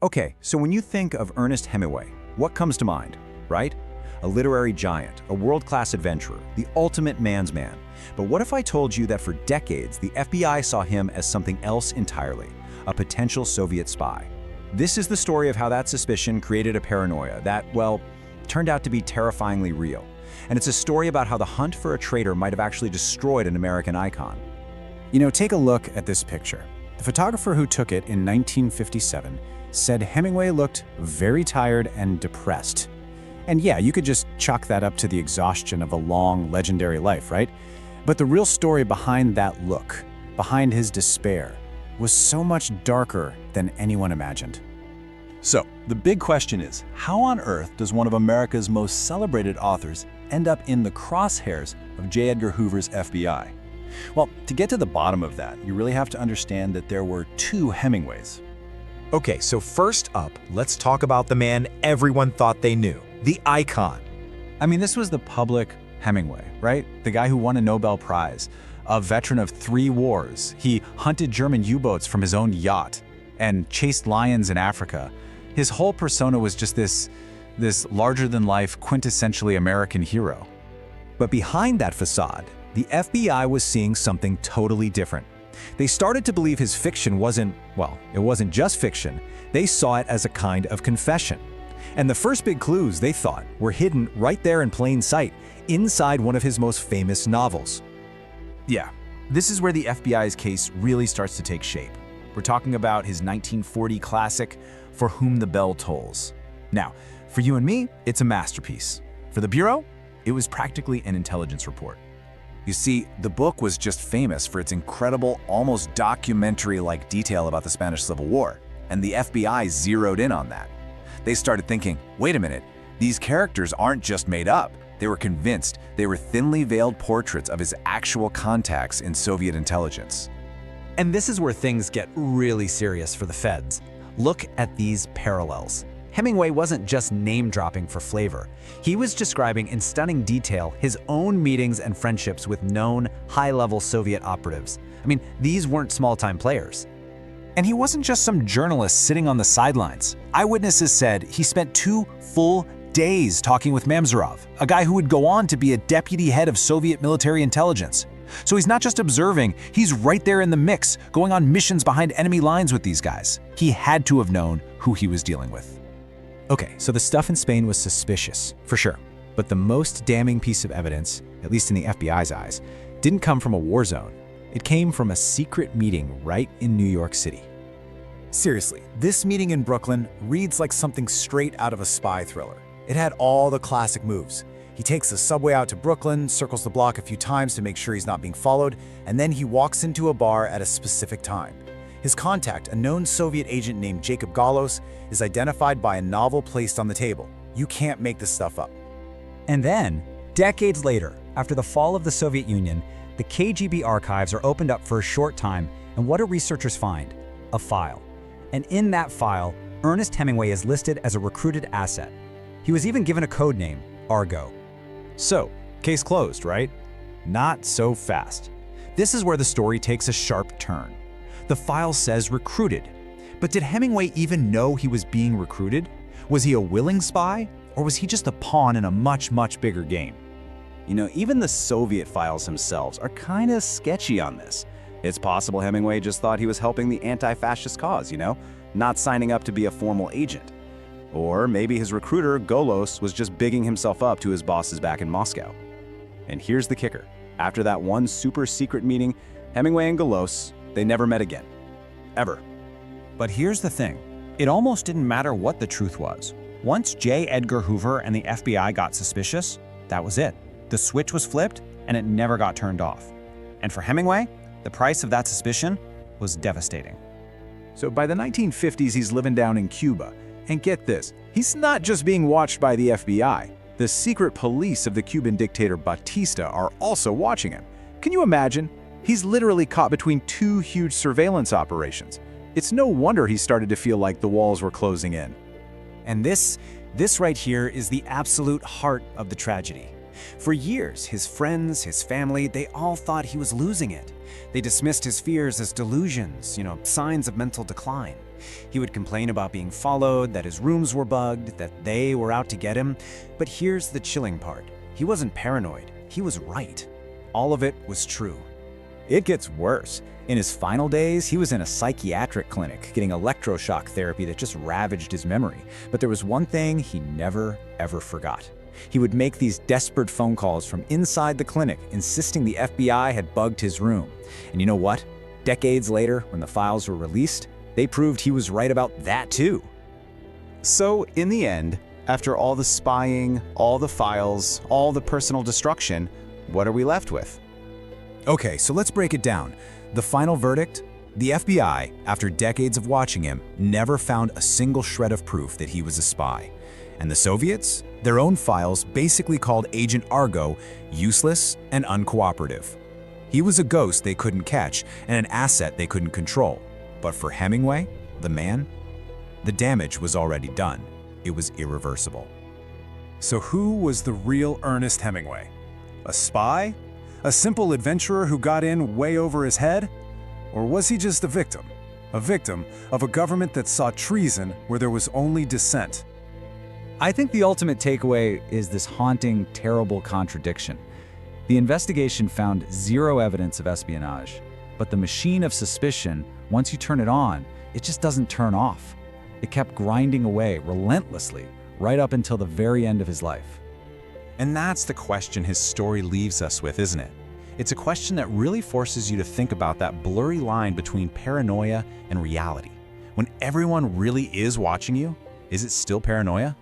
Okay, so when you think of Ernest Hemingway, what comes to mind, right? A literary giant, a world-class adventurer, the ultimate man's man. But what if I told you that for decades, the FBI saw him as something else entirely, a potential Soviet spy? This is the story of how that suspicion created a paranoia that, well, turned out to be terrifyingly real. And it's a story about how the hunt for a traitor might have actually destroyed an American icon. Take a look at this picture. The photographer who took it in 1957 said Hemingway looked very tired and depressed. And yeah, you could just chalk that up to the exhaustion of a long, legendary life, right? But the real story behind that look, behind his despair, was so much darker than anyone imagined. So, the big question is, how on earth does one of America's most celebrated authors end up in the crosshairs of J. Edgar Hoover's FBI? Well, to get to the bottom of that, you really have to understand that there were two Hemingways. Okay, so first up, let's talk about the man everyone thought they knew, the icon. I mean, this was the public Hemingway, right? The guy who won a Nobel Prize, a veteran of 3 wars. He hunted German U-boats from his own yacht and chased lions in Africa. His whole persona was just this larger-than-life, quintessentially American hero. But behind that facade, the FBI was seeing something totally different. They started to believe his fiction wasn't just fiction. They saw it as a kind of confession. And the first big clues, they thought, were hidden right there in plain sight, inside one of his most famous novels. Yeah, this is where the FBI's case really starts to take shape. We're talking about his 1940 classic, For Whom the Bell Tolls. Now, for you and me, it's a masterpiece. For the Bureau, it was practically an intelligence report. You see, the book was just famous for its incredible, almost documentary-like detail about the Spanish Civil War, and the FBI zeroed in on that. They started thinking, wait a minute, these characters aren't just made up. They were convinced they were thinly veiled portraits of his actual contacts in Soviet intelligence. And this is where things get really serious for the feds. Look at these parallels. Hemingway wasn't just name-dropping for flavor. He was describing in stunning detail his own meetings and friendships with known, high-level Soviet operatives. I mean, these weren't small-time players. And he wasn't just some journalist sitting on the sidelines. Eyewitnesses said he spent 2 full days talking with Mamzarov, a guy who would go on to be a deputy head of Soviet military intelligence. So he's not just observing, he's right there in the mix, going on missions behind enemy lines with these guys. He had to have known who he was dealing with. Okay, so the stuff in Spain was suspicious, for sure. But the most damning piece of evidence, at least in the FBI's eyes, didn't come from a war zone. It came from a secret meeting right in New York City. Seriously, this meeting in Brooklyn reads like something straight out of a spy thriller. It had all the classic moves. He takes the subway out to Brooklyn, circles the block a few times to make sure he's not being followed, and then he walks into a bar at a specific time. His contact, a known Soviet agent named Jacob Gallos, is identified by a novel placed on the table. You can't make this stuff up. And then, decades later, after the fall of the Soviet Union, the KGB archives are opened up for a short time, and what do researchers find? A file. And in that file, Ernest Hemingway is listed as a recruited asset. He was even given a code name, Argo. So, case closed, right? Not so fast. This is where the story takes a sharp turn. The file says recruited. But did Hemingway even know he was being recruited? Was he a willing spy? Or was he just a pawn in a much, much bigger game? Even the Soviet files themselves are kind of sketchy on this. It's possible Hemingway just thought he was helping the anti-fascist cause, not signing up to be a formal agent. Or maybe his recruiter, Golos, was just bigging himself up to his bosses back in Moscow. And here's the kicker. After that one super secret meeting, Hemingway and Golos, they never met again. Ever. But here's the thing. It almost didn't matter what the truth was. Once J. Edgar Hoover and the FBI got suspicious, that was it. The switch was flipped, and it never got turned off. And for Hemingway, the price of that suspicion was devastating. So by the 1950s, he's living down in Cuba. And get this, he's not just being watched by the FBI. The secret police of the Cuban dictator Batista are also watching him. Can you imagine? He's literally caught between 2 huge surveillance operations. It's no wonder he started to feel like the walls were closing in. And this right here is the absolute heart of the tragedy. For years, his friends, his family, they all thought he was losing it. They dismissed his fears as delusions, signs of mental decline. He would complain about being followed, that his rooms were bugged, that they were out to get him. But here's the chilling part. He wasn't paranoid. He was right. All of it was true. It gets worse. In his final days, he was in a psychiatric clinic getting electroshock therapy that just ravaged his memory. But there was one thing he never, ever forgot. He would make these desperate phone calls from inside the clinic, insisting the FBI had bugged his room. And you know what? Decades later, when the files were released, they proved he was right about that too. So, in the end, after all the spying, all the files, all the personal destruction, what are we left with? Okay, so let's break it down. The final verdict? The FBI, after decades of watching him, never found a single shred of proof that he was a spy. And the Soviets? Their own files basically called Agent Argo useless and uncooperative. He was a ghost they couldn't catch and an asset they couldn't control. But for Hemingway, the man, the damage was already done. It was irreversible. So who was the real Ernest Hemingway? A spy? A simple adventurer who got in way over his head? Or was he just a victim? A victim of a government that saw treason where there was only dissent? I think the ultimate takeaway is this haunting, terrible contradiction. The investigation found zero evidence of espionage, but the machine of suspicion, once you turn it on, it just doesn't turn off. It kept grinding away relentlessly, right up until the very end of his life. And that's the question his story leaves us with, isn't it? It's a question that really forces you to think about that blurry line between paranoia and reality. When everyone really is watching you, is it still paranoia?